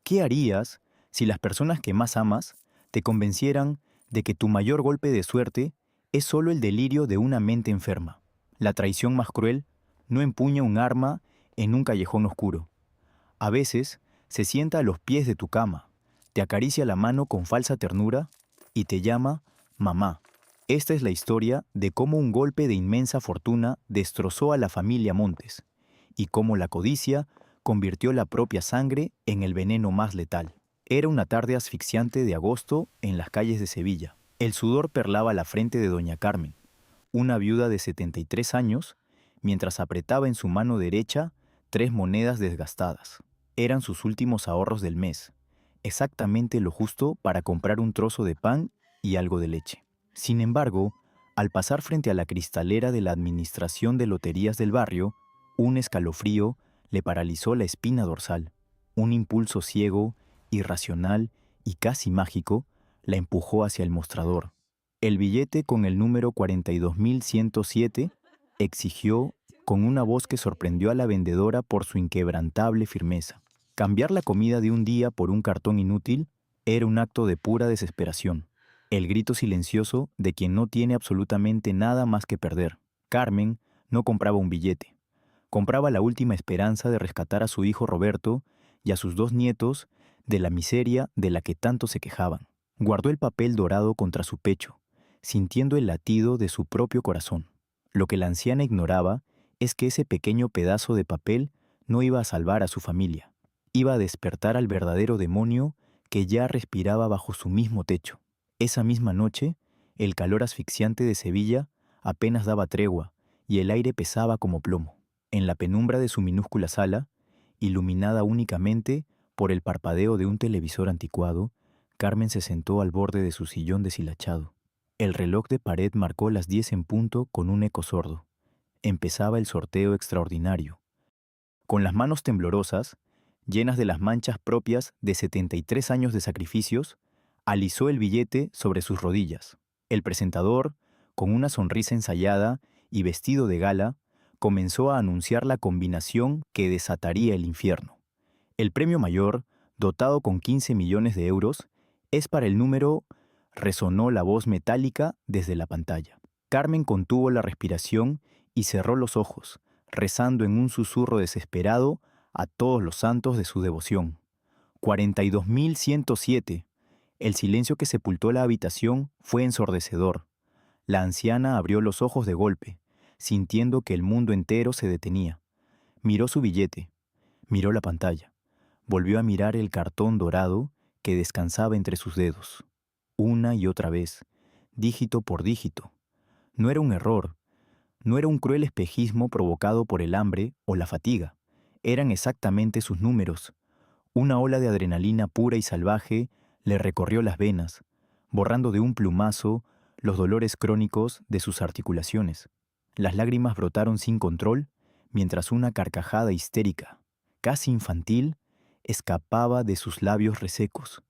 ¿Qué harías si las personas que más amas te convencieran de que tu mayor golpe de suerte es solo el delirio de una mente enferma? La traición más cruel no empuña un arma en un callejón oscuro. A veces se sienta a los pies de tu cama, te acaricia la mano con falsa ternura y te llama mamá. Esta es la historia de cómo un golpe de inmensa fortuna destrozó a la familia Montes y cómo la codicia convirtió la propia sangre en el veneno más letal. Era una tarde asfixiante de agosto en las calles de Sevilla. El sudor perlaba la frente de doña Carmen, una viuda de 73 años, mientras apretaba en su mano derecha 3 monedas desgastadas. Eran sus últimos ahorros del mes, exactamente lo justo para comprar un trozo de pan y algo de leche. Sin embargo, al pasar frente a la cristalera de la Administración de Loterías del barrio, un escalofrío le paralizó la espina dorsal. Un impulso ciego, irracional y casi mágico la empujó hacia el mostrador. El billete con el número 42.107 exigió con una voz que sorprendió a la vendedora por su inquebrantable firmeza. Cambiar la comida de un día por un cartón inútil era un acto de pura desesperación. El grito silencioso de quien no tiene absolutamente nada más que perder. Carmen no compraba un billete. Compraba la última esperanza de rescatar a su hijo Roberto y a sus 2 nietos de la miseria de la que tanto se quejaban. Guardó el papel dorado contra su pecho, sintiendo el latido de su propio corazón. Lo que la anciana ignoraba es que ese pequeño pedazo de papel no iba a salvar a su familia. Iba a despertar al verdadero demonio que ya respiraba bajo su mismo techo. Esa misma noche, el calor asfixiante de Sevilla apenas daba tregua y el aire pesaba como plomo. En la penumbra de su minúscula sala, iluminada únicamente por el parpadeo de un televisor anticuado, Carmen se sentó al borde de su sillón deshilachado. El reloj de pared marcó las 10 en punto con un eco sordo. Empezaba el sorteo extraordinario. Con las manos temblorosas, llenas de las manchas propias de 73 años de sacrificios, alisó el billete sobre sus rodillas. El presentador, con una sonrisa ensayada y vestido de gala, comenzó a anunciar la combinación que desataría el infierno. El premio mayor, dotado con 15 millones de euros, es para el número. Resonó la voz metálica desde la pantalla. Carmen contuvo la respiración y cerró los ojos, rezando en un susurro desesperado a todos los santos de su devoción. 42.107. El silencio que sepultó la habitación fue ensordecedor. La anciana abrió los ojos de golpe, sintiendo que el mundo entero se detenía. Miró su billete, miró la pantalla, volvió a mirar el cartón dorado que descansaba entre sus dedos. Una y otra vez, dígito por dígito. No era un error, no era un cruel espejismo provocado por el hambre o la fatiga. Eran exactamente sus números. Una ola de adrenalina pura y salvaje le recorrió las venas, borrando de un plumazo los dolores crónicos de sus articulaciones. Las lágrimas brotaron sin control, mientras una carcajada histérica, casi infantil, escapaba de sus labios resecos.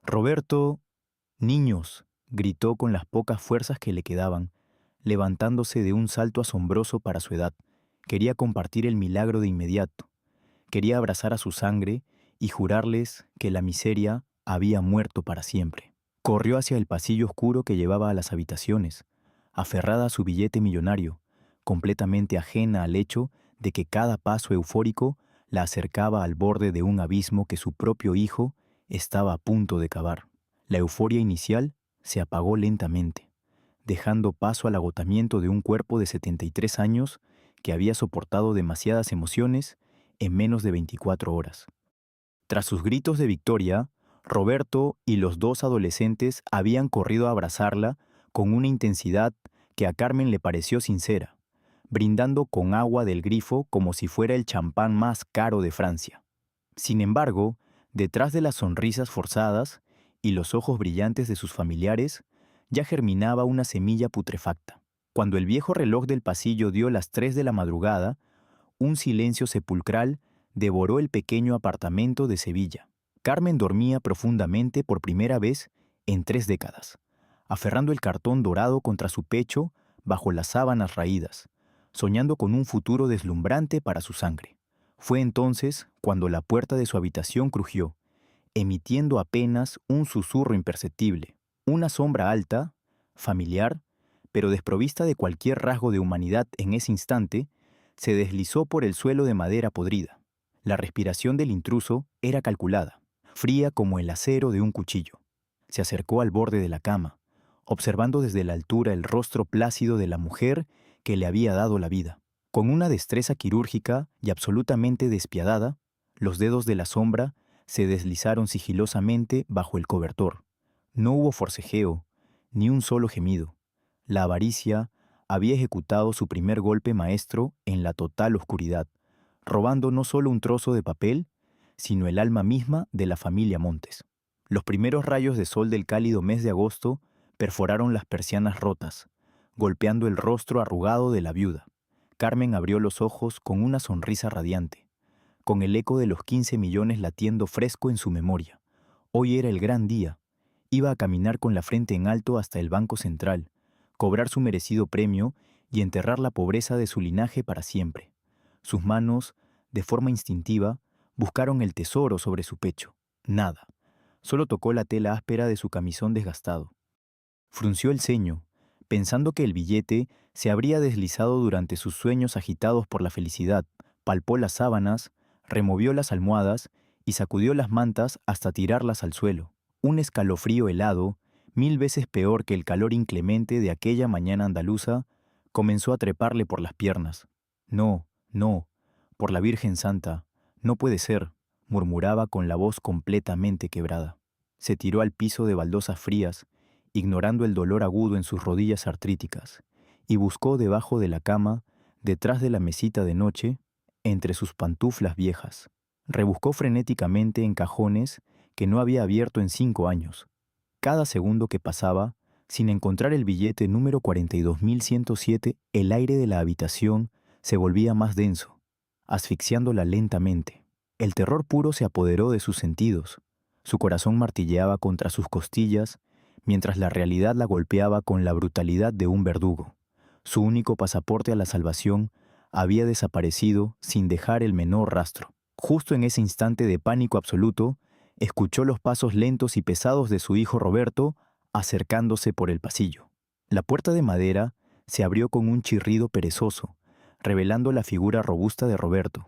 Roberto, niños, gritó con las pocas fuerzas que le quedaban, levantándose de un salto asombroso para su edad. Quería compartir el milagro de inmediato. Quería abrazar a su sangre y jurarles que la miseria había muerto para siempre. Corrió hacia el pasillo oscuro que llevaba a las habitaciones, aferrada a su billete millonario, completamente ajena al hecho de que cada paso eufórico la acercaba al borde de un abismo que su propio hijo estaba a punto de cavar. La euforia inicial se apagó lentamente, dejando paso al agotamiento de un cuerpo de 73 años que había soportado demasiadas emociones en menos de 24 horas. Tras sus gritos de victoria, Roberto y los 2 adolescentes habían corrido a abrazarla con una intensidad que a Carmen le pareció sincera, brindando con agua del grifo como si fuera el champán más caro de Francia. Sin embargo, detrás de las sonrisas forzadas y los ojos brillantes de sus familiares, ya germinaba una semilla putrefacta. Cuando el viejo reloj del pasillo dio las 3 de la madrugada, un silencio sepulcral devoró el pequeño apartamento de Sevilla. Carmen dormía profundamente por primera vez en 3 décadas, aferrando el cartón dorado contra su pecho bajo las sábanas raídas, soñando con un futuro deslumbrante para su sangre. Fue entonces cuando la puerta de su habitación crujió. emitiendo apenas un susurro imperceptible. Una sombra alta, familiar, pero desprovista de cualquier rasgo de humanidad en ese instante, se deslizó por el suelo de madera podrida. La respiración del intruso era calculada, fría como el acero de un cuchillo. Se acercó al borde de la cama, observando desde la altura el rostro plácido de la mujer que le había dado la vida. Con una destreza quirúrgica y absolutamente despiadada, los dedos de la sombra se deslizaron sigilosamente bajo el cobertor. No hubo forcejeo, ni un solo gemido. La avaricia había ejecutado su primer golpe maestro en la total oscuridad, robando no solo un trozo de papel, sino el alma misma de la familia Montes. Los primeros rayos de sol del cálido mes de agosto perforaron las persianas rotas, golpeando el rostro arrugado de la viuda. Carmen abrió los ojos con una sonrisa radiante, con el eco de los 15 millones latiendo fresco en su memoria. Hoy era el gran día. Iba a caminar con la frente en alto hasta el Banco Central, cobrar su merecido premio y enterrar la pobreza de su linaje para siempre. Sus manos, de forma instintiva, buscaron el tesoro sobre su pecho. Nada. Solo tocó la tela áspera de su camisón desgastado. Frunció el ceño, pensando que el billete se habría deslizado durante sus sueños agitados por la felicidad. Palpó las sábanas, removió las almohadas y sacudió las mantas hasta tirarlas al suelo. Un escalofrío helado, 1000 veces peor que el calor inclemente de aquella mañana andaluza, comenzó a treparle por las piernas. No, no, por la Virgen Santa, no puede ser, murmuraba con la voz completamente quebrada. Se tiró al piso de baldosas frías, ignorando el dolor agudo en sus rodillas artríticas, y buscó debajo de la cama, detrás de la mesita de noche, entre sus pantuflas viejas. Rebuscó frenéticamente en cajones que no había abierto en 5 años. Cada segundo que pasaba, sin encontrar el billete número 42.107, el aire de la habitación se volvía más denso, asfixiándola lentamente. El terror puro se apoderó de sus sentidos. Su corazón martilleaba contra sus costillas, mientras la realidad la golpeaba con la brutalidad de un verdugo. Su único pasaporte a la salvación había desaparecido sin dejar el menor rastro. Justo en ese instante de pánico absoluto, escuchó los pasos lentos y pesados de su hijo Roberto acercándose por el pasillo. La puerta de madera se abrió con un chirrido perezoso, revelando la figura robusta de Roberto,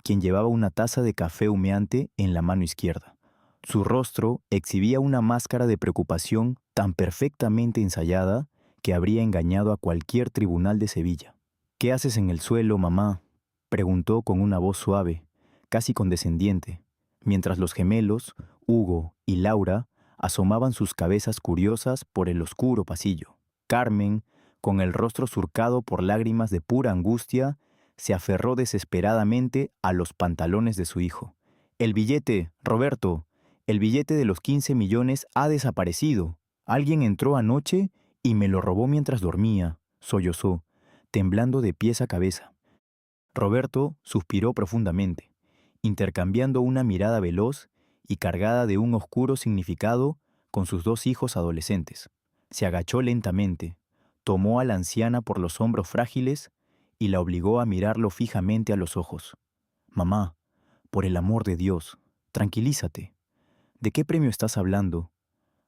quien llevaba una taza de café humeante en la mano izquierda. Su rostro exhibía una máscara de preocupación tan perfectamente ensayada que habría engañado a cualquier tribunal de Sevilla. «¿Qué haces en el suelo, mamá?», preguntó con una voz suave, casi condescendiente, mientras los gemelos, Hugo y Laura, asomaban sus cabezas curiosas por el oscuro pasillo. Carmen, con el rostro surcado por lágrimas de pura angustia, se aferró desesperadamente a los pantalones de su hijo. «El billete, Roberto, el billete de los 15 millones ha desaparecido. Alguien entró anoche y me lo robó mientras dormía», sollozó, temblando de pies a cabeza. Roberto suspiró profundamente, intercambiando una mirada veloz y cargada de un oscuro significado con sus 2 hijos adolescentes. Se agachó lentamente, tomó a la anciana por los hombros frágiles y la obligó a mirarlo fijamente a los ojos. «Mamá, por el amor de Dios, tranquilízate. ¿De qué premio estás hablando?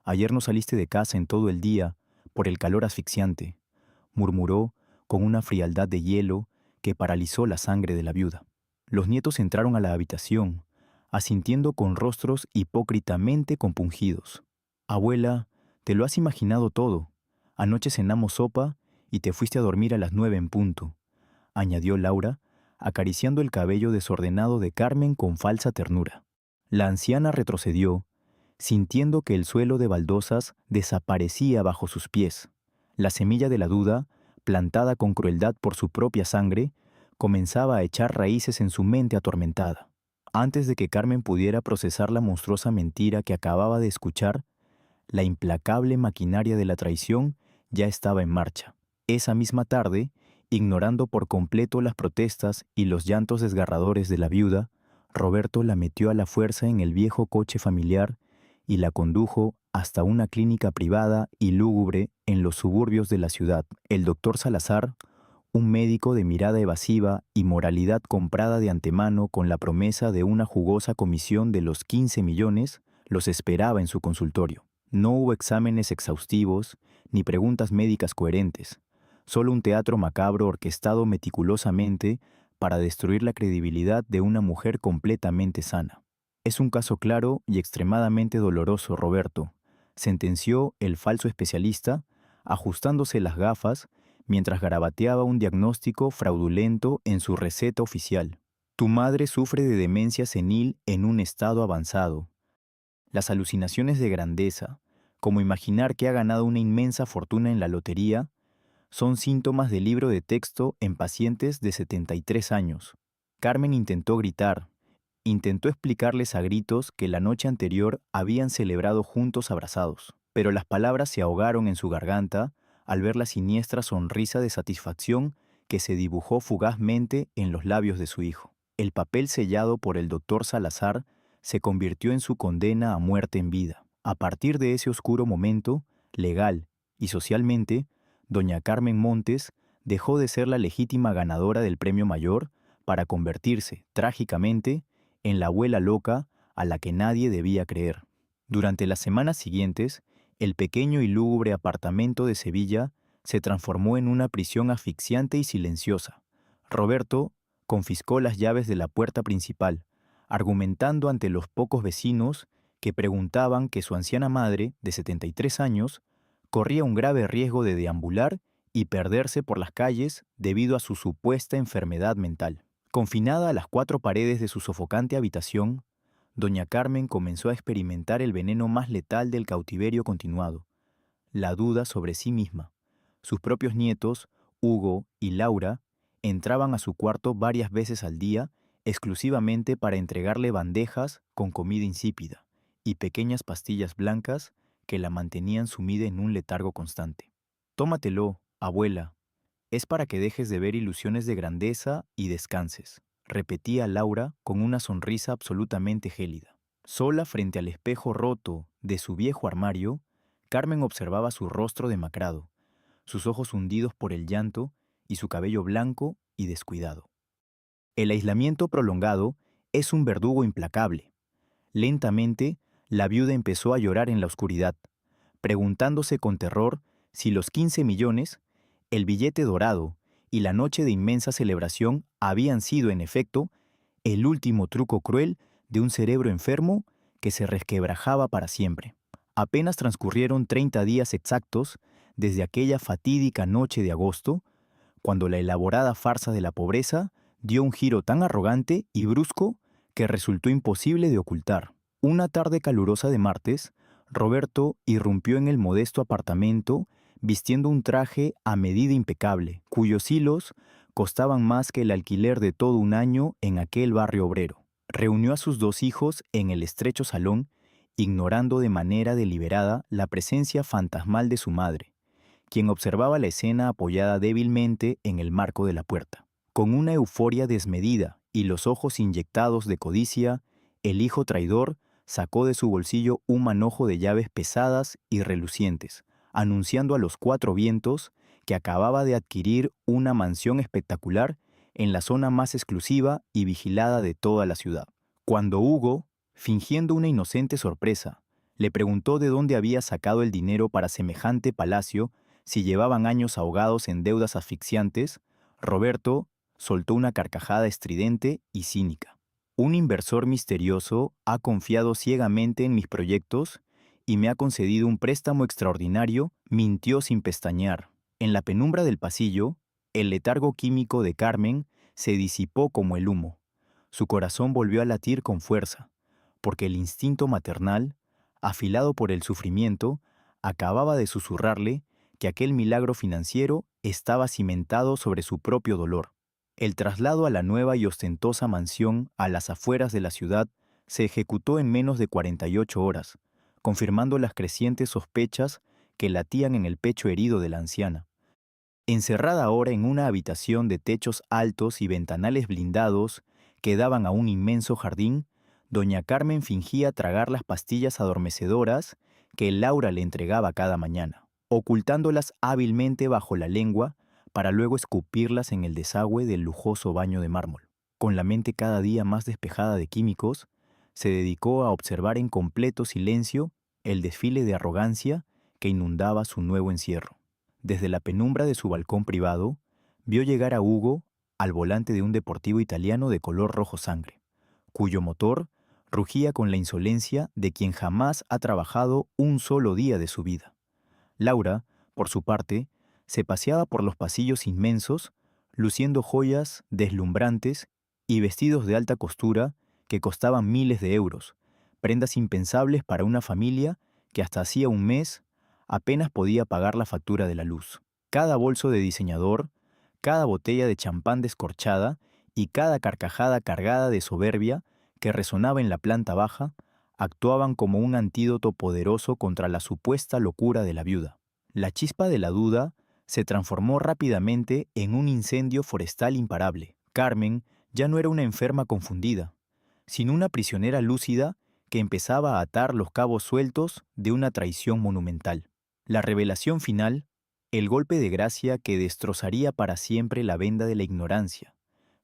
Ayer no saliste de casa en todo el día por el calor asfixiante», murmuró con una frialdad de hielo que paralizó la sangre de la viuda. Los nietos entraron a la habitación, asintiendo con rostros hipócritamente compungidos. «Abuela, te lo has imaginado todo. Anoche cenamos sopa y te fuiste a dormir a las 9 en punto», añadió Laura, acariciando el cabello desordenado de Carmen con falsa ternura. La anciana retrocedió, sintiendo que el suelo de baldosas desaparecía bajo sus pies. La semilla de la duda, plantada con crueldad por su propia sangre, comenzaba a echar raíces en su mente atormentada. Antes de que Carmen pudiera procesar la monstruosa mentira que acababa de escuchar, la implacable maquinaria de la traición ya estaba en marcha. Esa misma tarde, ignorando por completo las protestas y los llantos desgarradores de la viuda, Roberto la metió a la fuerza en el viejo coche familiar y la condujo hasta una clínica privada y lúgubre en los suburbios de la ciudad. El doctor Salazar, un médico de mirada evasiva y moralidad comprada de antemano con la promesa de una jugosa comisión de los 15 millones, Los esperaba en su consultorio. No hubo exámenes exhaustivos ni preguntas médicas coherentes, solo un teatro macabro orquestado meticulosamente para destruir la credibilidad de una mujer completamente sana. Es un caso claro y extremadamente doloroso, Roberto, sentenció el falso especialista, ajustándose las gafas mientras garabateaba un diagnóstico fraudulento en su receta oficial. Tu madre sufre de demencia senil en un estado avanzado. Las alucinaciones de grandeza, como imaginar que ha ganado una inmensa fortuna en la lotería, son síntomas del libro de texto en pacientes de 73 años. Carmen intentó gritar, intentó explicarles a gritos que la noche anterior habían celebrado juntos abrazados, pero las palabras se ahogaron en su garganta al ver la siniestra sonrisa de satisfacción que se dibujó fugazmente en los labios de su hijo. El papel sellado por el doctor Salazar se convirtió en su condena a muerte en vida. A partir de ese oscuro momento, legal y socialmente, doña Carmen Montes dejó de ser la legítima ganadora del premio mayor para convertirse, trágicamente, en la abuela loca a la que nadie debía creer. Durante las semanas siguientes, el pequeño y lúgubre apartamento de Sevilla se transformó en una prisión asfixiante y silenciosa. Roberto confiscó las llaves de la puerta principal, argumentando ante los pocos vecinos que preguntaban que su anciana madre, de 73 años, corría un grave riesgo de deambular y perderse por las calles debido a su supuesta enfermedad mental. Confinada a las 4 paredes de su sofocante habitación, doña Carmen comenzó a experimentar el veneno más letal del cautiverio continuado, la duda sobre sí misma. Sus propios nietos, Hugo y Laura, entraban a su cuarto varias veces al día exclusivamente para entregarle bandejas con comida insípida y pequeñas pastillas blancas que la mantenían sumida en un letargo constante. Tómatelo, abuela, es para que dejes de ver ilusiones de grandeza y descanses, repetía Laura con una sonrisa absolutamente gélida. Sola frente al espejo roto de su viejo armario, Carmen observaba su rostro demacrado, sus ojos hundidos por el llanto y su cabello blanco y descuidado. El aislamiento prolongado es un verdugo implacable. Lentamente, la viuda empezó a llorar en la oscuridad, preguntándose con terror si los 15 millones, el billete dorado y la noche de inmensa celebración habían sido, en efecto, el último truco cruel de un cerebro enfermo que se resquebrajaba para siempre. Apenas transcurrieron 30 días exactos desde aquella fatídica noche de agosto, cuando la elaborada farsa de la pobreza dio un giro tan arrogante y brusco que resultó imposible de ocultar. Una tarde calurosa de martes, Roberto irrumpió en el modesto apartamento vistiendo un traje a medida impecable, cuyos hilos costaban más que el alquiler de todo un año en aquel barrio obrero. Reunió a sus 2 hijos en el estrecho salón, ignorando de manera deliberada la presencia fantasmal de su madre, quien observaba la escena apoyada débilmente en el marco de la puerta. Con una euforia desmedida y los ojos inyectados de codicia, el hijo traidor sacó de su bolsillo un manojo de llaves pesadas y relucientes, anunciando a los 4 vientos que acababa de adquirir una mansión espectacular en la zona más exclusiva y vigilada de toda la ciudad. Cuando Hugo, fingiendo una inocente sorpresa, le preguntó de dónde había sacado el dinero para semejante palacio si llevaban años ahogados en deudas asfixiantes, Roberto soltó una carcajada estridente y cínica. Un inversor misterioso ha confiado ciegamente en mis proyectos y me ha concedido un préstamo extraordinario, mintió sin pestañear. En la penumbra del pasillo, el letargo químico de Carmen se disipó como el humo. Su corazón volvió a latir con fuerza, porque el instinto maternal, afilado por el sufrimiento, acababa de susurrarle que aquel milagro financiero estaba cimentado sobre su propio dolor. El traslado a la nueva y ostentosa mansión a las afueras de la ciudad se ejecutó en menos de 48 horas, confirmando las crecientes sospechas que latían en el pecho herido de la anciana. Encerrada ahora en una habitación de techos altos y ventanales blindados que daban a un inmenso jardín, doña Carmen fingía tragar las pastillas adormecedoras que Laura le entregaba cada mañana, ocultándolas hábilmente bajo la lengua para luego escupirlas en el desagüe del lujoso baño de mármol. Con la mente cada día más despejada de químicos, se dedicó a observar en completo silencio el desfile de arrogancia que inundaba su nuevo encierro. Desde la penumbra de su balcón privado, vio llegar a Hugo al volante de un deportivo italiano de color rojo sangre, cuyo motor rugía con la insolencia de quien jamás ha trabajado un solo día de su vida. Laura, por su parte, se paseaba por los pasillos inmensos, luciendo joyas deslumbrantes y vestidos de alta costura que costaban miles de euros, prendas impensables para una familia que hasta hacía un mes apenas podía pagar la factura de la luz. Cada bolso de diseñador, cada botella de champán descorchada y cada carcajada cargada de soberbia que resonaba en la planta baja, actuaban como un antídoto poderoso contra la supuesta locura de la viuda. La chispa de la duda se transformó rápidamente en un incendio forestal imparable. Carmen ya no era una enferma confundida, sino una prisionera lúcida que empezaba a atar los cabos sueltos de una traición monumental. La revelación final, el golpe de gracia que destrozaría para siempre la venda de la ignorancia,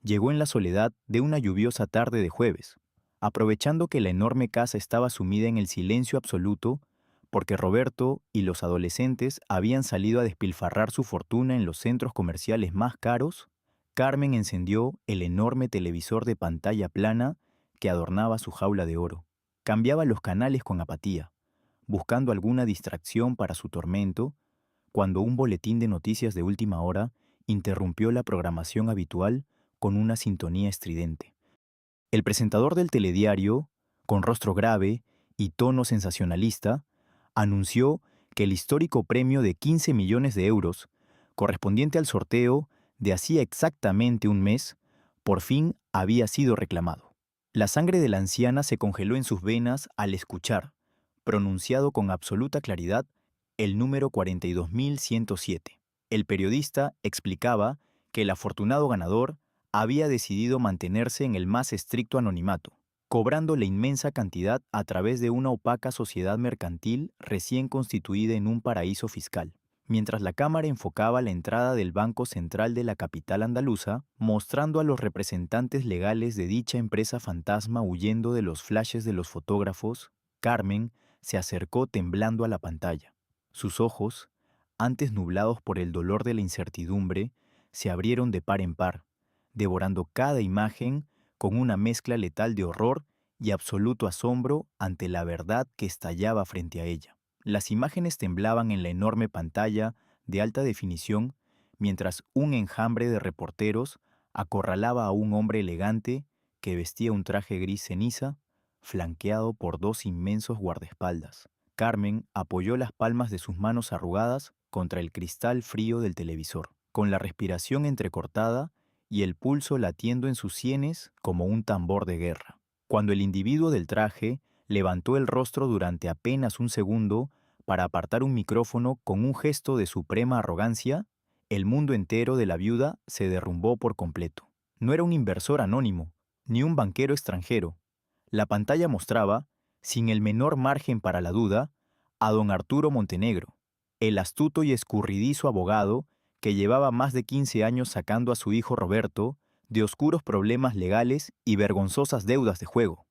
llegó en la soledad de una lluviosa tarde de jueves, aprovechando que la enorme casa estaba sumida en el silencio absoluto, porque Roberto y los adolescentes habían salido a despilfarrar su fortuna en los centros comerciales más caros. Carmen encendió el enorme televisor de pantalla plana que adornaba su jaula de oro. Cambiaba los canales con apatía, buscando alguna distracción para su tormento, cuando un boletín de noticias de última hora interrumpió la programación habitual con una sintonía estridente. El presentador del telediario, con rostro grave y tono sensacionalista, anunció que el histórico premio de 15 millones de euros, correspondiente al sorteo de hacía exactamente un mes, por fin había sido reclamado. La sangre de la anciana se congeló en sus venas al escuchar, pronunciado con absoluta claridad, el número 42.107. El periodista explicaba que el afortunado ganador había decidido mantenerse en el más estricto anonimato, cobrando la inmensa cantidad a través de una opaca sociedad mercantil recién constituida en un paraíso fiscal. Mientras la cámara enfocaba la entrada del Banco Central de la capital andaluza, mostrando a los representantes legales de dicha empresa fantasma huyendo de los flashes de los fotógrafos, Carmen se acercó temblando a la pantalla. Sus ojos, antes nublados por el dolor de la incertidumbre, se abrieron de par en par, devorando cada imagen con una mezcla letal de horror y absoluto asombro ante la verdad que estallaba frente a ella. Las imágenes temblaban en la enorme pantalla de alta definición mientras un enjambre de reporteros acorralaba a un hombre elegante que vestía un traje gris ceniza, flanqueado por dos inmensos guardaespaldas. Carmen apoyó las palmas de sus manos arrugadas contra el cristal frío del televisor, con la respiración entrecortada y el pulso latiendo en sus sienes como un tambor de guerra. Cuando el individuo del traje levantó el rostro durante apenas un segundo para apartar un micrófono con un gesto de suprema arrogancia, el mundo entero de la viuda se derrumbó por completo. No era un inversor anónimo, ni un banquero extranjero. La pantalla mostraba, sin el menor margen para la duda, a don Arturo Montenegro, el astuto y escurridizo abogado que llevaba más de 15 años sacando a su hijo Roberto de oscuros problemas legales y vergonzosas deudas de juego.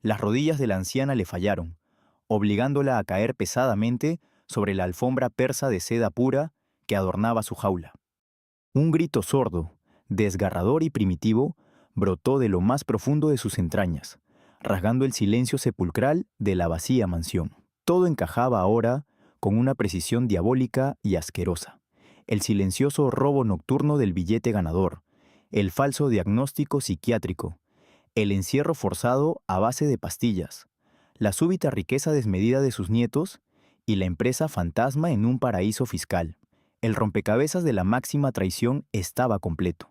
Las rodillas de la anciana le fallaron, obligándola a caer pesadamente sobre la alfombra persa de seda pura que adornaba su jaula. Un grito sordo, desgarrador y primitivo, brotó de lo más profundo de sus entrañas, rasgando el silencio sepulcral de la vacía mansión. Todo encajaba ahora con una precisión diabólica y asquerosa. El silencioso robo nocturno del billete ganador, el falso diagnóstico psiquiátrico, el encierro forzado a base de pastillas, la súbita riqueza desmedida de sus nietos y la empresa fantasma en un paraíso fiscal. El rompecabezas de la máxima traición estaba completo.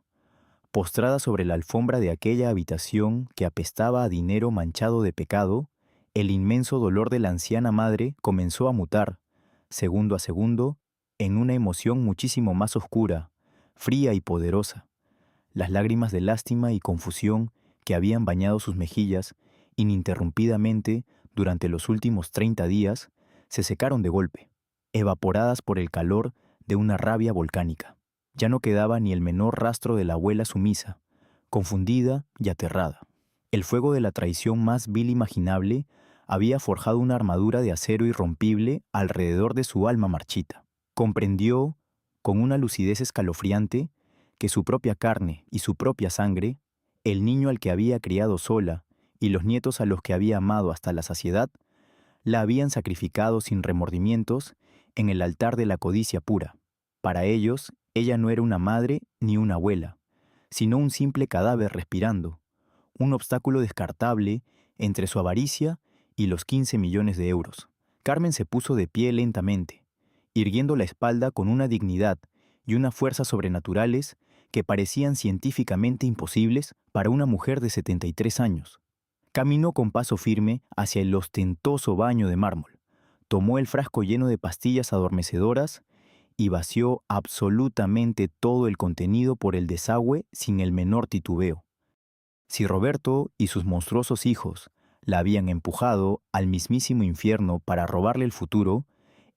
Postrada sobre la alfombra de aquella habitación que apestaba a dinero manchado de pecado, el inmenso dolor de la anciana madre comenzó a mutar, segundo a segundo, en una emoción muchísimo más oscura, fría y poderosa. Las lágrimas de lástima y confusión que habían bañado sus mejillas ininterrumpidamente durante los últimos 30 días se secaron de golpe, evaporadas por el calor de una rabia volcánica. Ya no quedaba ni el menor rastro de la abuela sumisa, confundida y aterrada. El fuego de la traición más vil imaginable había forjado una armadura de acero irrompible alrededor de su alma marchita. Comprendió, con una lucidez escalofriante, que su propia carne y su propia sangre, el niño al que había criado sola y los nietos a los que había amado hasta la saciedad, la habían sacrificado sin remordimientos en el altar de la codicia pura. Para ellos, ella no era una madre ni una abuela, sino un simple cadáver respirando, un obstáculo descartable entre su avaricia y los 15 millones de euros. Carmen se puso de pie lentamente, irguiendo la espalda con una dignidad y una fuerza sobrenaturales que parecían científicamente imposibles para una mujer de 73 años. Caminó con paso firme hacia el ostentoso baño de mármol, tomó el frasco lleno de pastillas adormecedoras y vació absolutamente todo el contenido por el desagüe sin el menor titubeo. Si Roberto y sus monstruosos hijos la habían empujado al mismísimo infierno para robarle el futuro,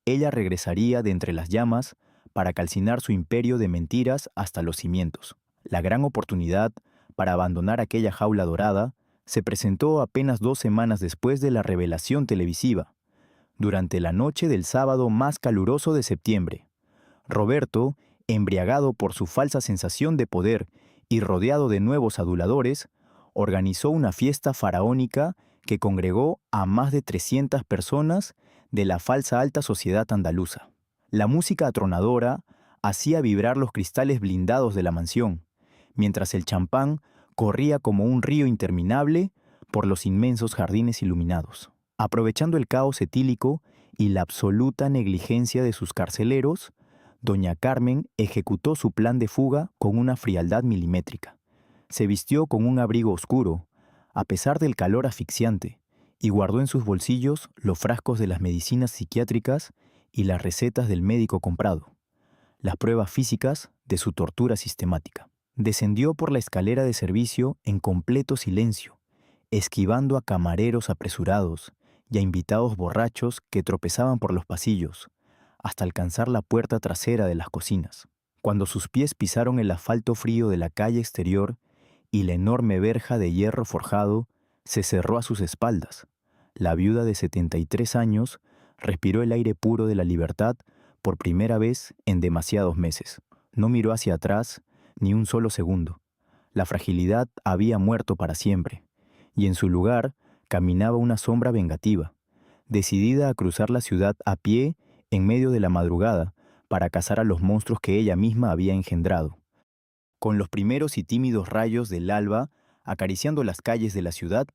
ella regresaría de entre las llamas para calcinar su imperio de mentiras hasta los cimientos. La gran oportunidad para abandonar aquella jaula dorada se presentó apenas 2 semanas después de la revelación televisiva, durante la noche del sábado más caluroso de septiembre. Roberto, embriagado por su falsa sensación de poder y rodeado de nuevos aduladores, organizó una fiesta faraónica que congregó a más de 300 personas de la falsa alta sociedad andaluza. La música atronadora hacía vibrar los cristales blindados de la mansión, mientras el champán corría como un río interminable por los inmensos jardines iluminados. Aprovechando el caos etílico y la absoluta negligencia de sus carceleros, doña Carmen ejecutó su plan de fuga con una frialdad milimétrica. Se vistió con un abrigo oscuro, a pesar del calor asfixiante, y guardó en sus bolsillos los frascos de las medicinas psiquiátricas y las recetas del médico comprado, las pruebas físicas de su tortura sistemática. Descendió por la escalera de servicio en completo silencio, esquivando a camareros apresurados y a invitados borrachos que tropezaban por los pasillos, hasta alcanzar la puerta trasera de las cocinas. Cuando sus pies pisaron el asfalto frío de la calle exterior y la enorme verja de hierro forjado se cerró a sus espaldas, la viuda de 73 años respiró el aire puro de la libertad por primera vez en demasiados meses. No miró hacia atrás ni un solo segundo. La fragilidad había muerto para siempre, y en su lugar caminaba una sombra vengativa, decidida a cruzar la ciudad a pie en medio de la madrugada para cazar a los monstruos que ella misma había engendrado. Con los primeros y tímidos rayos del alba acariciando las calles de la ciudad,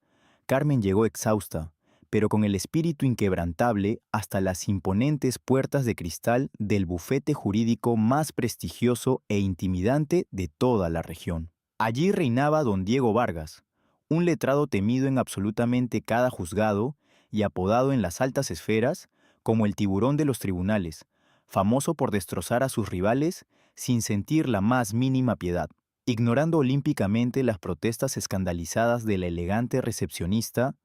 Carmen llegó exhausta, pero con el espíritu inquebrantable hasta las imponentes puertas de cristal del bufete jurídico más prestigioso e intimidante de toda la región. Allí reinaba don Diego Vargas, un letrado temido en absolutamente cada juzgado y apodado en las altas esferas como el tiburón de los tribunales, famoso por destrozar a sus rivales sin sentir la más mínima piedad. Ignorando olímpicamente las protestas escandalizadas de la elegante recepcionista,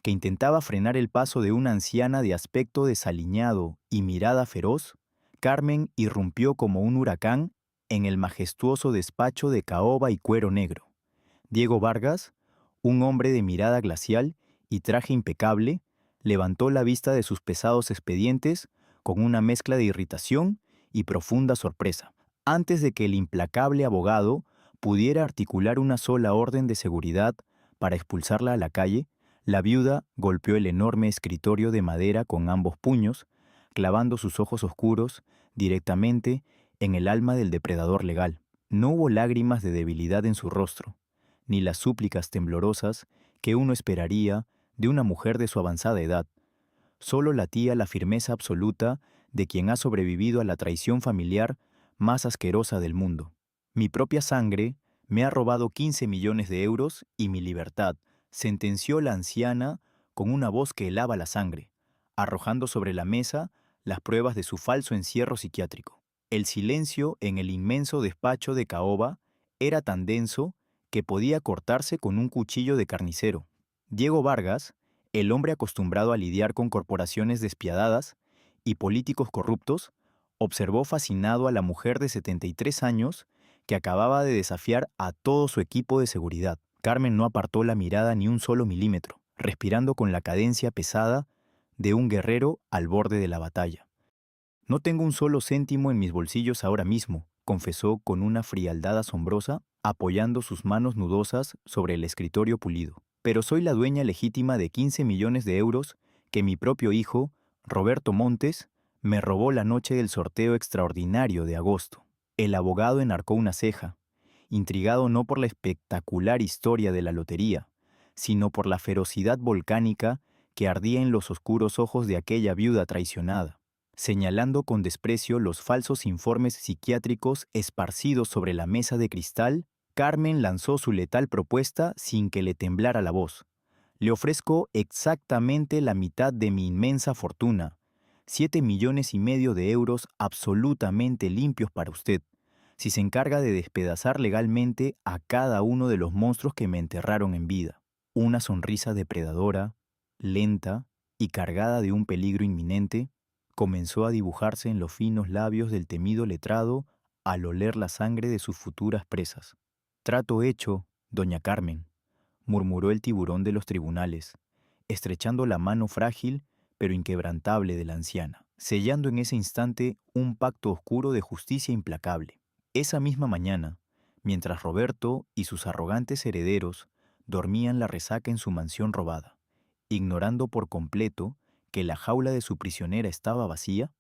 que intentaba frenar el paso de una anciana de aspecto desaliñado y mirada feroz, Carmen irrumpió como un huracán en el majestuoso despacho de caoba y cuero negro. Diego Vargas, un hombre de mirada glacial y traje impecable, levantó la vista de sus pesados expedientes con una mezcla de irritación y profunda sorpresa. Antes de que el implacable abogado pudiera articular una sola orden de seguridad para expulsarla a la calle, la viuda golpeó el enorme escritorio de madera con ambos puños, clavando sus ojos oscuros directamente en el alma del depredador legal. No hubo lágrimas de debilidad en su rostro, ni las súplicas temblorosas que uno esperaría de una mujer de su avanzada edad. Solo latía la firmeza absoluta de quien ha sobrevivido a la traición familiar más asquerosa del mundo. Mi propia sangre me ha robado 15 millones de euros y mi libertad, sentenció la anciana con una voz que helaba la sangre, arrojando sobre la mesa las pruebas de su falso encierro psiquiátrico. El silencio en el inmenso despacho de caoba era tan denso que podía cortarse con un cuchillo de carnicero. Diego Vargas, el hombre acostumbrado a lidiar con corporaciones despiadadas y políticos corruptos, observó fascinado a la mujer de 73 años que acababa de desafiar a todo su equipo de seguridad. Carmen no apartó la mirada ni un solo milímetro, respirando con la cadencia pesada de un guerrero al borde de la batalla. No tengo un solo céntimo en mis bolsillos ahora mismo, confesó con una frialdad asombrosa, apoyando sus manos nudosas sobre el escritorio pulido. Pero soy la dueña legítima de 15 millones de euros que mi propio hijo, Roberto Montes, me robó la noche del sorteo extraordinario de agosto. El abogado enarcó una ceja, intrigado no por la espectacular historia de la lotería, sino por la ferocidad volcánica que ardía en los oscuros ojos de aquella viuda traicionada. Señalando con desprecio los falsos informes psiquiátricos esparcidos sobre la mesa de cristal, Carmen lanzó su letal propuesta sin que le temblara la voz. Le ofrezco exactamente la mitad de mi inmensa fortuna, 7,5 millones de euros absolutamente limpios para usted, si se encarga de despedazar legalmente a cada uno de los monstruos que me enterraron en vida. Una sonrisa depredadora, lenta y cargada de un peligro inminente, comenzó a dibujarse en los finos labios del temido letrado al oler la sangre de sus futuras presas. Trato hecho, doña Carmen, murmuró el tiburón de los tribunales, estrechando la mano frágil pero inquebrantable de la anciana, sellando en ese instante un pacto oscuro de justicia implacable. Esa misma mañana, mientras Roberto y sus arrogantes herederos dormían la resaca en su mansión robada, ignorando por completo que la jaula de su prisionera estaba vacía,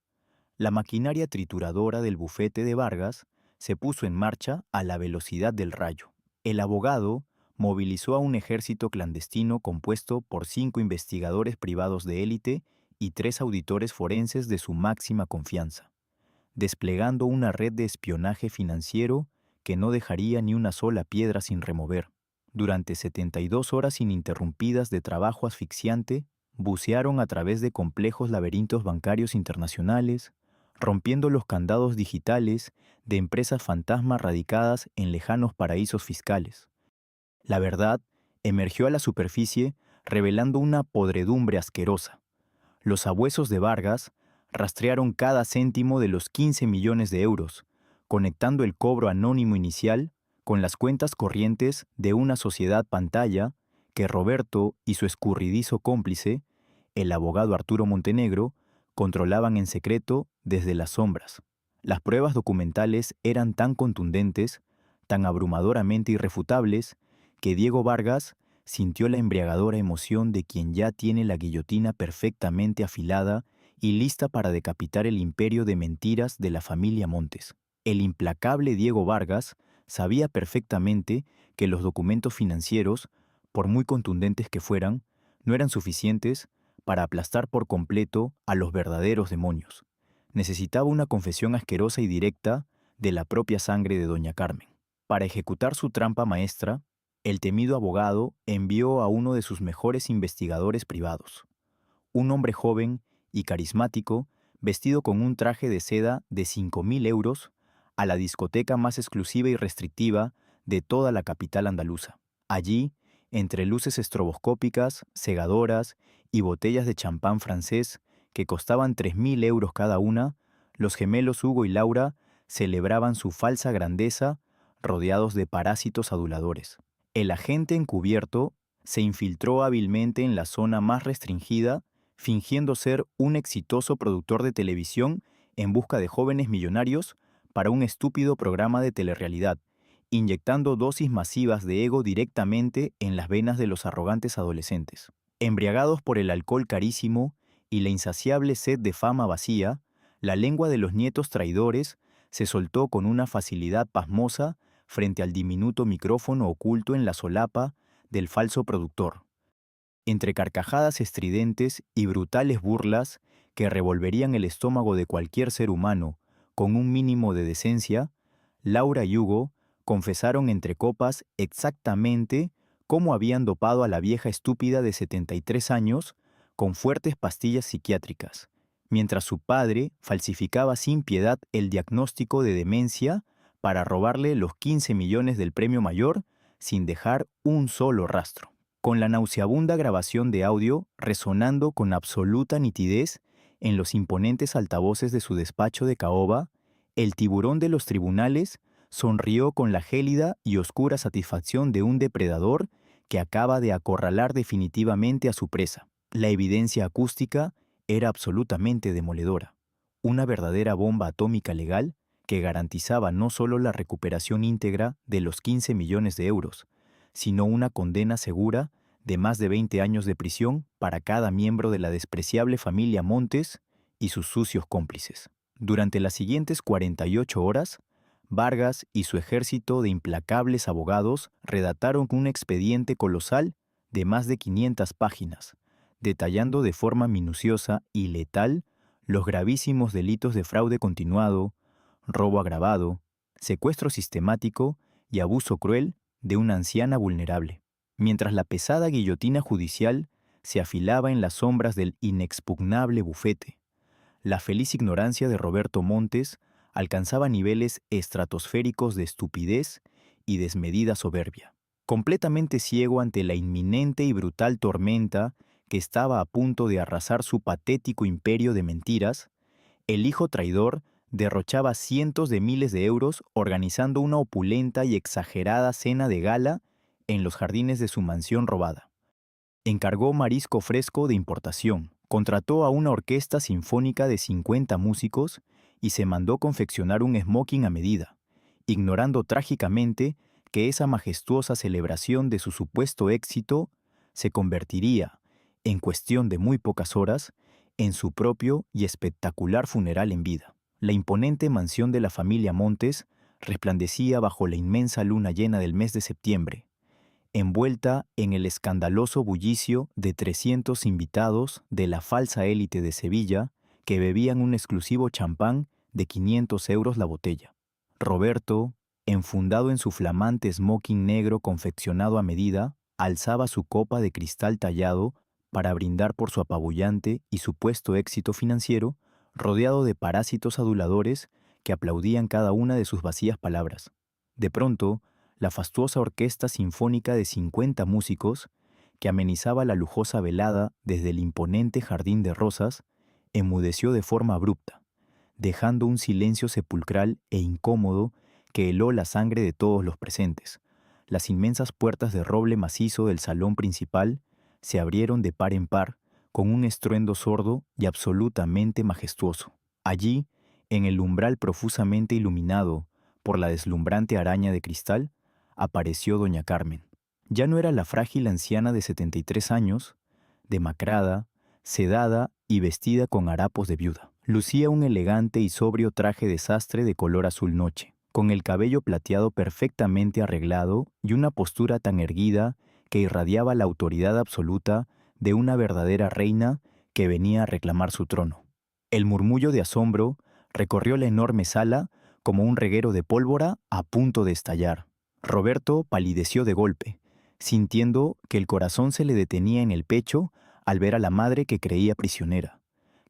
la maquinaria trituradora del bufete de Vargas se puso en marcha a la velocidad del rayo. El abogado movilizó a un ejército clandestino compuesto por 5 investigadores privados de élite y 3 auditores forenses de su máxima confianza, desplegando una red de espionaje financiero que no dejaría ni una sola piedra sin remover. Durante 72 horas ininterrumpidas de trabajo asfixiante, bucearon a través de complejos laberintos bancarios internacionales, rompiendo los candados digitales de empresas fantasmas radicadas en lejanos paraísos fiscales. La verdad emergió a la superficie revelando una podredumbre asquerosa. Los sabuesos de Vargas rastrearon cada céntimo de los 15 millones de euros, conectando el cobro anónimo inicial con las cuentas corrientes de una sociedad pantalla que Roberto y su escurridizo cómplice, el abogado Arturo Montenegro, controlaban en secreto desde las sombras. Las pruebas documentales eran tan contundentes, tan abrumadoramente irrefutables, que Diego Vargas sintió la embriagadora emoción de quien ya tiene la guillotina perfectamente afilada y lista para decapitar el imperio de mentiras de la familia Montes. El implacable Diego Vargas sabía perfectamente que los documentos financieros, por muy contundentes que fueran, no eran suficientes para aplastar por completo a los verdaderos demonios. Necesitaba una confesión asquerosa y directa de la propia sangre de doña Carmen. Para ejecutar su trampa maestra, el temido abogado envió a uno de sus mejores investigadores privados, un hombre joven y carismático, vestido con un traje de seda de 5,000 euros, a la discoteca más exclusiva y restrictiva de toda la capital andaluza. Allí, entre luces estroboscópicas, segadoras y botellas de champán francés que costaban 3,000 euros cada una, los gemelos Hugo y Laura celebraban su falsa grandeza rodeados de parásitos aduladores. El agente encubierto se infiltró hábilmente en la zona más restringida, fingiendo ser un exitoso productor de televisión en busca de jóvenes millonarios para un estúpido programa de telerrealidad, inyectando dosis masivas de ego directamente en las venas de los arrogantes adolescentes. Embriagados por el alcohol carísimo y la insaciable sed de fama vacía, la lengua de los nietos traidores se soltó con una facilidad pasmosa frente al diminuto micrófono oculto en la solapa del falso productor. Entre carcajadas estridentes y brutales burlas que revolverían el estómago de cualquier ser humano con un mínimo de decencia, Laura y Hugo confesaron entre copas exactamente cómo habían dopado a la vieja estúpida de 73 años con fuertes pastillas psiquiátricas, mientras su padre falsificaba sin piedad el diagnóstico de demencia para robarle los 15 millones del premio mayor sin dejar un solo rastro. Con la nauseabunda grabación de audio resonando con absoluta nitidez en los imponentes altavoces de su despacho de caoba, el tiburón de los tribunales Sonrió con la gélida y oscura satisfacción de un depredador que acaba de acorralar definitivamente a su presa. La evidencia acústica era absolutamente demoledora. Una verdadera bomba atómica legal que garantizaba no solo la recuperación íntegra de los 15 millones de euros, sino una condena segura de más de 20 años de prisión para cada miembro de la despreciable familia Montes y sus sucios cómplices. Durante las siguientes 48 horas, Vargas y su ejército de implacables abogados redactaron un expediente colosal de más de 500 páginas, detallando de forma minuciosa y letal los gravísimos delitos de fraude continuado, robo agravado, secuestro sistemático y abuso cruel de una anciana vulnerable. Mientras la pesada guillotina judicial se afilaba en las sombras del inexpugnable bufete, la feliz ignorancia de Roberto Montes alcanzaba niveles estratosféricos de estupidez y desmedida soberbia. Completamente ciego ante la inminente y brutal tormenta que estaba a punto de arrasar su patético imperio de mentiras, el hijo traidor derrochaba cientos de miles de euros organizando una opulenta y exagerada cena de gala en los jardines de su mansión robada. Encargó marisco fresco de importación, contrató a una orquesta sinfónica de 50 músicos y se mandó confeccionar un smoking a medida, ignorando trágicamente que esa majestuosa celebración de su supuesto éxito se convertiría, en cuestión de muy pocas horas, en su propio y espectacular funeral en vida. La imponente mansión de la familia Montes resplandecía bajo la inmensa luna llena del mes de septiembre, envuelta en el escandaloso bullicio de 300 invitados de la falsa élite de Sevilla que bebían un exclusivo champán de 500 euros la botella. Roberto, enfundado en su flamante smoking negro confeccionado a medida, alzaba su copa de cristal tallado para brindar por su apabullante y supuesto éxito financiero, rodeado de parásitos aduladores que aplaudían cada una de sus vacías palabras. De pronto, la fastuosa orquesta sinfónica de 50 músicos, que amenizaba la lujosa velada desde el imponente jardín de rosas, enmudeció de forma abrupta, dejando un silencio sepulcral e incómodo que heló la sangre de todos los presentes. Las inmensas puertas de roble macizo del salón principal se abrieron de par en par con un estruendo sordo y absolutamente majestuoso. Allí, en el umbral profusamente iluminado por la deslumbrante araña de cristal, apareció doña Carmen. Ya no era la frágil anciana de 73 años, demacrada, sedada y vestida con harapos de viuda. Lucía un elegante y sobrio traje de sastre de color azul noche, con el cabello plateado perfectamente arreglado y una postura tan erguida que irradiaba la autoridad absoluta de una verdadera reina que venía a reclamar su trono. El murmullo de asombro recorrió la enorme sala como un reguero de pólvora a punto de estallar. Roberto palideció de golpe, sintiendo que el corazón se le detenía en el pecho al ver a la madre que creía prisionera,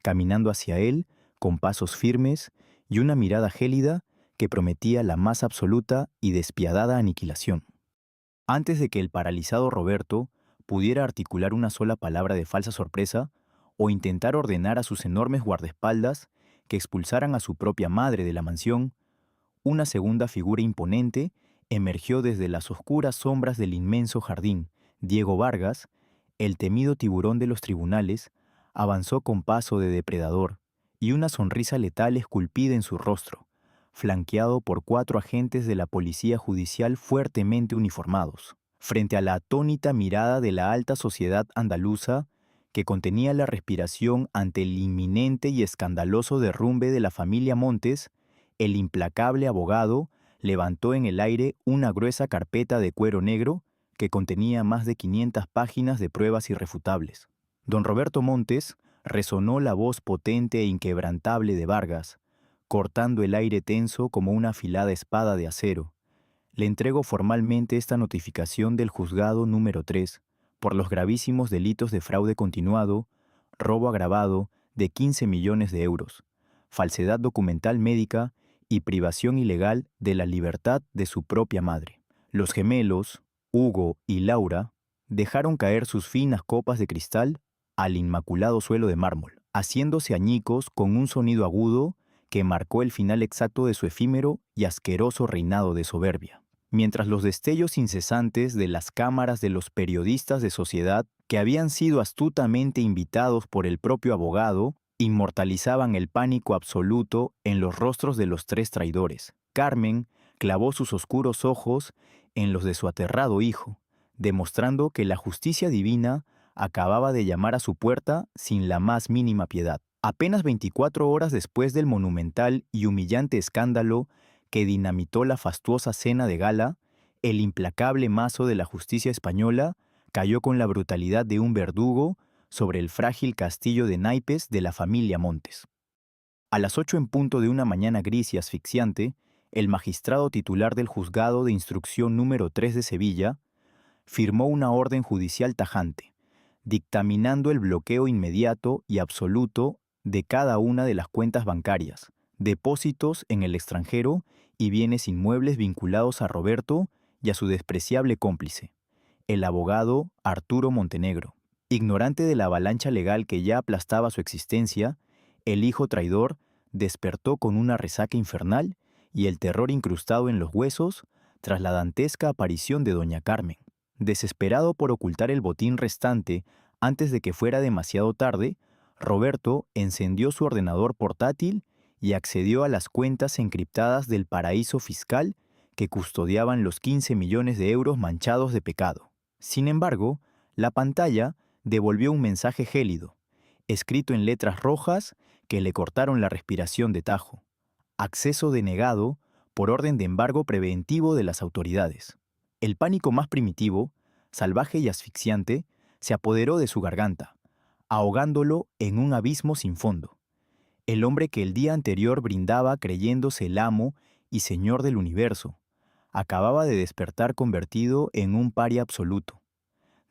caminando hacia él con pasos firmes y una mirada gélida que prometía la más absoluta y despiadada aniquilación. Antes de que el paralizado Roberto pudiera articular una sola palabra de falsa sorpresa o intentar ordenar a sus enormes guardaespaldas que expulsaran a su propia madre de la mansión, una segunda figura imponente emergió desde las oscuras sombras del inmenso jardín. Diego Vargas, el temido tiburón de los tribunales, avanzó con paso de depredador y una sonrisa letal esculpida en su rostro, flanqueado por 4 agentes de la policía judicial fuertemente uniformados. Frente a la atónita mirada de la alta sociedad andaluza, que contenía la respiración ante el inminente y escandaloso derrumbe de la familia Montes, el implacable abogado levantó en el aire una gruesa carpeta de cuero negro que contenía más de 500 páginas de pruebas irrefutables. Don Roberto Montes resonó la voz potente e inquebrantable de Vargas, cortando el aire tenso como una afilada espada de acero. Le entrego formalmente esta notificación del juzgado número 3 por los gravísimos delitos de fraude continuado, robo agravado de 15 millones de euros, falsedad documental médica y privación ilegal de la libertad de su propia madre. Los gemelos, Hugo y Laura, dejaron caer sus finas copas de cristal al inmaculado suelo de mármol, haciéndose añicos con un sonido agudo que marcó el final exacto de su efímero y asqueroso reinado de soberbia. Mientras los destellos incesantes de las cámaras de los periodistas de sociedad, que habían sido astutamente invitados por el propio abogado, inmortalizaban el pánico absoluto en los rostros de los tres traidores, Carmen clavó sus oscuros ojos en los de su aterrado hijo, demostrando que la justicia divina acababa de llamar a su puerta sin la más mínima piedad. Apenas 24 horas después del monumental y humillante escándalo que dinamitó la fastuosa cena de gala, el implacable mazo de la justicia española cayó con la brutalidad de un verdugo sobre el frágil castillo de naipes de la familia Montes. A las 8 en punto de una mañana gris y asfixiante, el magistrado titular del Juzgado de Instrucción número 3 de Sevilla firmó una orden judicial tajante, dictaminando el bloqueo inmediato y absoluto de cada una de las cuentas bancarias, depósitos en el extranjero y bienes inmuebles vinculados a Roberto y a su despreciable cómplice, el abogado Arturo Montenegro. Ignorante de la avalancha legal que ya aplastaba su existencia, el hijo traidor despertó con una resaca infernal y el terror incrustado en los huesos tras la dantesca aparición de doña Carmen. Desesperado por ocultar el botín restante antes de que fuera demasiado tarde, Roberto encendió su ordenador portátil y accedió a las cuentas encriptadas del paraíso fiscal que custodiaban los 15 millones de euros manchados de pecado. Sin embargo, la pantalla devolvió un mensaje gélido, escrito en letras rojas que le cortaron la respiración de tajo. Acceso denegado por orden de embargo preventivo de las autoridades. El pánico más primitivo, salvaje y asfixiante, se apoderó de su garganta, ahogándolo en un abismo sin fondo. El hombre que el día anterior brindaba creyéndose el amo y señor del universo, acababa de despertar convertido en un paria absoluto,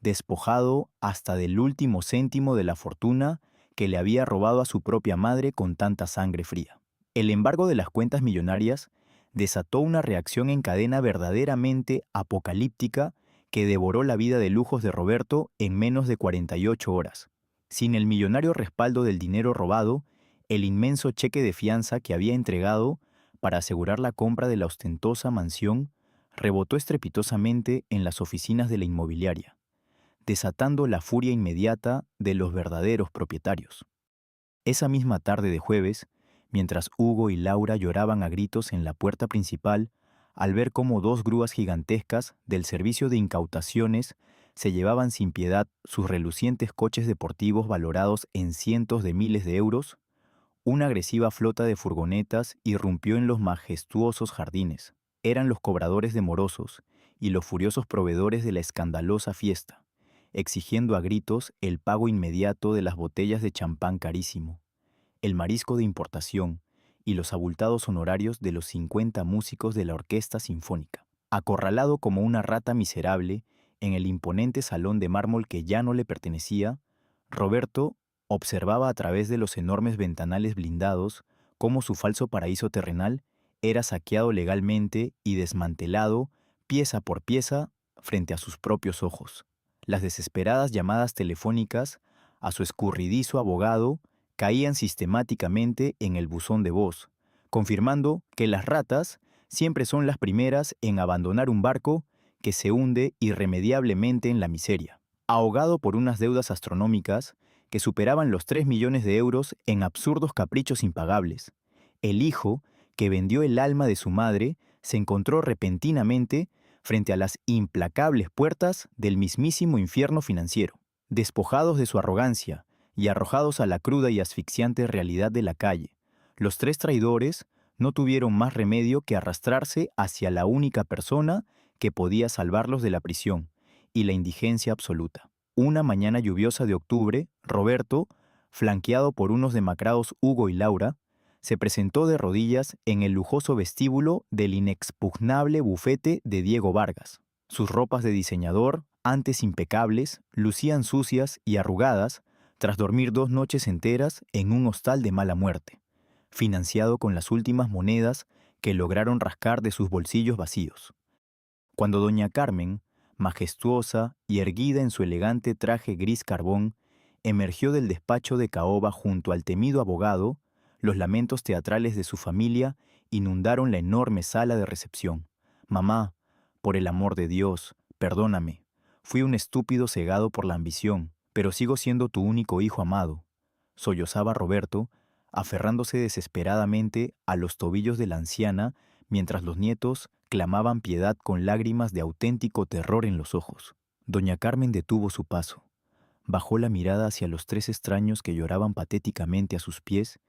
despojado hasta del último céntimo de la fortuna que le había robado a su propia madre con tanta sangre fría. El embargo de las cuentas millonarias desató una reacción en cadena verdaderamente apocalíptica que devoró la vida de lujos de Roberto en menos de 48 horas. Sin el millonario respaldo del dinero robado, el inmenso cheque de fianza que había entregado para asegurar la compra de la ostentosa mansión rebotó estrepitosamente en las oficinas de la inmobiliaria, desatando la furia inmediata de los verdaderos propietarios. Esa misma tarde de jueves, mientras Hugo y Laura lloraban a gritos en la puerta principal al ver cómo dos grúas gigantescas del servicio de incautaciones se llevaban sin piedad sus relucientes coches deportivos valorados en cientos de miles de euros, una agresiva flota de furgonetas irrumpió en los majestuosos jardines. Eran los cobradores de morosos y los furiosos proveedores de la escandalosa fiesta, exigiendo a gritos el pago inmediato de las botellas de champán carísimo, el marisco de importación y los abultados honorarios de los 50 músicos de la orquesta sinfónica. Acorralado como una rata miserable en el imponente salón de mármol que ya no le pertenecía, Roberto observaba a través de los enormes ventanales blindados cómo su falso paraíso terrenal era saqueado legalmente y desmantelado pieza por pieza frente a sus propios ojos. Las desesperadas llamadas telefónicas a su escurridizo abogado caían sistemáticamente en el buzón de voz, confirmando que las ratas siempre son las primeras en abandonar un barco que se hunde irremediablemente en la miseria. Ahogado por unas deudas astronómicas que superaban los 3 millones de euros en absurdos caprichos impagables, el hijo, que vendió el alma de su madre, se encontró repentinamente frente a las implacables puertas del mismísimo infierno financiero. Despojados de su arrogancia y arrojados a la cruda y asfixiante realidad de la calle, los tres traidores no tuvieron más remedio que arrastrarse hacia la única persona que podía salvarlos de la prisión y la indigencia absoluta. Una mañana lluviosa de octubre, Roberto, flanqueado por unos demacrados Hugo y Laura, se presentó de rodillas en el lujoso vestíbulo del inexpugnable bufete de Diego Vargas. Sus ropas de diseñador, antes impecables, lucían sucias y arrugadas tras dormir 2 noches enteras en un hostal de mala muerte, financiado con las últimas monedas que lograron rascar de sus bolsillos vacíos. Cuando doña Carmen, majestuosa y erguida en su elegante traje gris carbón, emergió del despacho de caoba junto al temido abogado, Los lamentos teatrales de su familia inundaron la enorme sala de recepción. «Mamá, por el amor de Dios, perdóname. Fui un estúpido cegado por la ambición, pero sigo siendo tu único hijo amado», sollozaba Roberto, aferrándose desesperadamente a los tobillos de la anciana mientras los nietos clamaban piedad con lágrimas de auténtico terror en los ojos. Doña Carmen detuvo su paso, bajó la mirada hacia los tres extraños que lloraban patéticamente a sus pies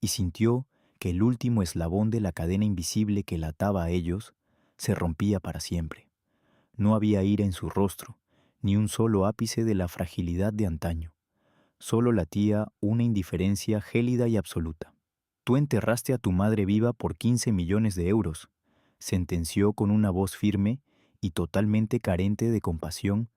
y sintió que el último eslabón de la cadena invisible que la ataba a ellos se rompía para siempre. No había ira en su rostro, ni un solo ápice de la fragilidad de antaño. Solo latía una indiferencia gélida y absoluta. «Tú enterraste a tu madre viva por 15 millones de euros», sentenció con una voz firme y totalmente carente de compasión,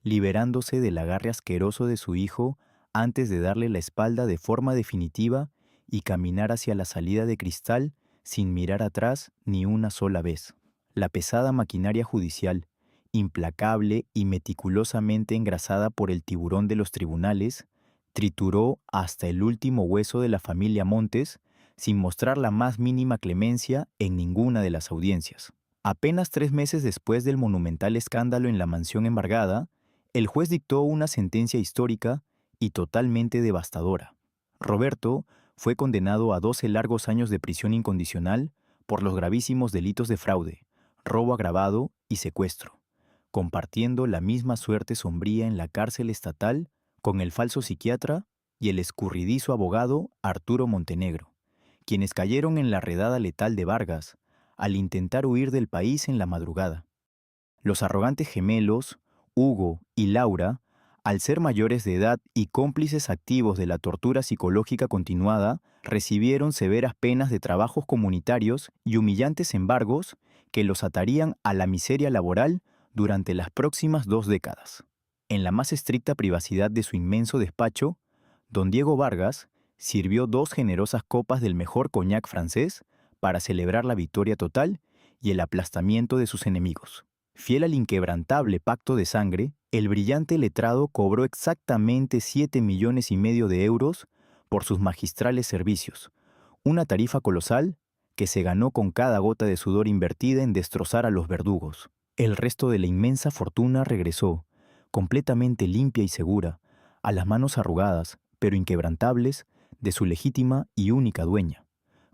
liberándose del agarre asqueroso de su hijo antes de darle la espalda de forma definitiva y caminar hacia la salida de cristal sin mirar atrás ni una sola vez. La pesada maquinaria judicial, implacable y meticulosamente engrasada por el tiburón de los tribunales, trituró hasta el último hueso de la familia Montes sin mostrar la más mínima clemencia en ninguna de las audiencias. Apenas 3 meses después del monumental escándalo en la mansión embargada, el juez dictó una sentencia histórica y totalmente devastadora. Roberto fue condenado a 12 largos años de prisión incondicional por los gravísimos delitos de fraude, robo agravado y secuestro, compartiendo la misma suerte sombría en la cárcel estatal con el falso psiquiatra y el escurridizo abogado Arturo Montenegro, quienes cayeron en la redada letal de Vargas al intentar huir del país en la madrugada. Los arrogantes gemelos, Hugo y Laura, al ser mayores de edad y cómplices activos de la tortura psicológica continuada, recibieron severas penas de trabajos comunitarios y humillantes embargos que los atarían a la miseria laboral durante las próximas 2 décadas. En la más estricta privacidad de su inmenso despacho, don Diego Vargas sirvió 2 generosas copas del mejor coñac francés para celebrar la victoria total y el aplastamiento de sus enemigos. Fiel al inquebrantable pacto de sangre, el brillante letrado cobró exactamente 7,5 millones de euros por sus magistrales servicios, una tarifa colosal que se ganó con cada gota de sudor invertida en destrozar a los verdugos. El resto de la inmensa fortuna regresó, completamente limpia y segura, a las manos arrugadas, pero inquebrantables, de su legítima y única dueña.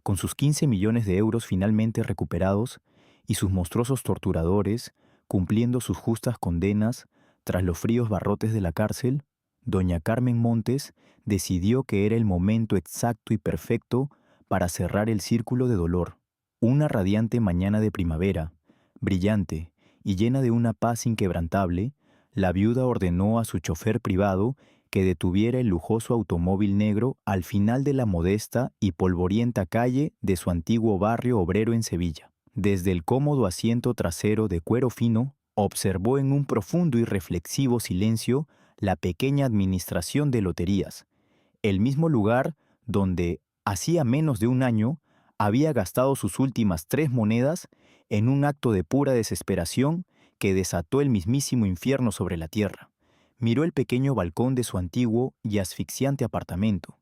Con sus 15 millones de euros finalmente recuperados y sus monstruosos torturadores cumpliendo sus justas condenas tras los fríos barrotes de la cárcel, doña Carmen Montes decidió que era el momento exacto y perfecto para cerrar el círculo de dolor. Una radiante mañana de primavera, brillante y llena de una paz inquebrantable, la viuda ordenó a su chofer privado que detuviera el lujoso automóvil negro al final de la modesta y polvorienta calle de su antiguo barrio obrero en Sevilla. Desde el cómodo asiento trasero de cuero fino, observó en un profundo y reflexivo silencio la pequeña administración de loterías, el mismo lugar donde, hacía menos de un año, había gastado sus últimas 3 monedas en un acto de pura desesperación que desató el mismísimo infierno sobre la tierra. Miró el pequeño balcón de su antiguo y asfixiante apartamento,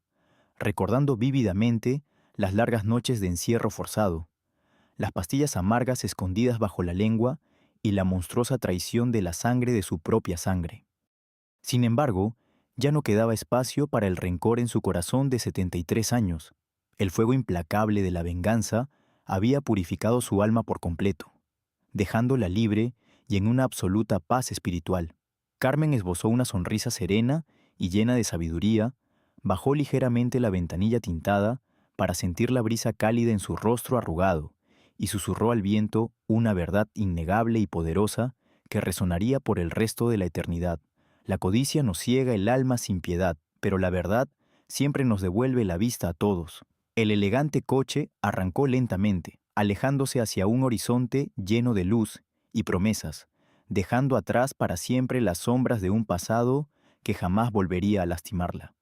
recordando vívidamente las largas noches de encierro forzado, las pastillas amargas escondidas bajo la lengua y la monstruosa traición de la sangre de su propia sangre. Sin embargo, ya no quedaba espacio para el rencor en su corazón de 73 años. El fuego implacable de la venganza había purificado su alma por completo, dejándola libre y en una absoluta paz espiritual. Carmen esbozó una sonrisa serena y llena de sabiduría, bajó ligeramente la ventanilla tintada para sentir la brisa cálida en su rostro arrugado y susurró al viento una verdad innegable y poderosa que resonaría por el resto de la eternidad. La codicia nos ciega el alma sin piedad, pero la verdad siempre nos devuelve la vista a todos. El elegante coche arrancó lentamente, alejándose hacia un horizonte lleno de luz y promesas, dejando atrás para siempre las sombras de un pasado que jamás volvería a lastimarla.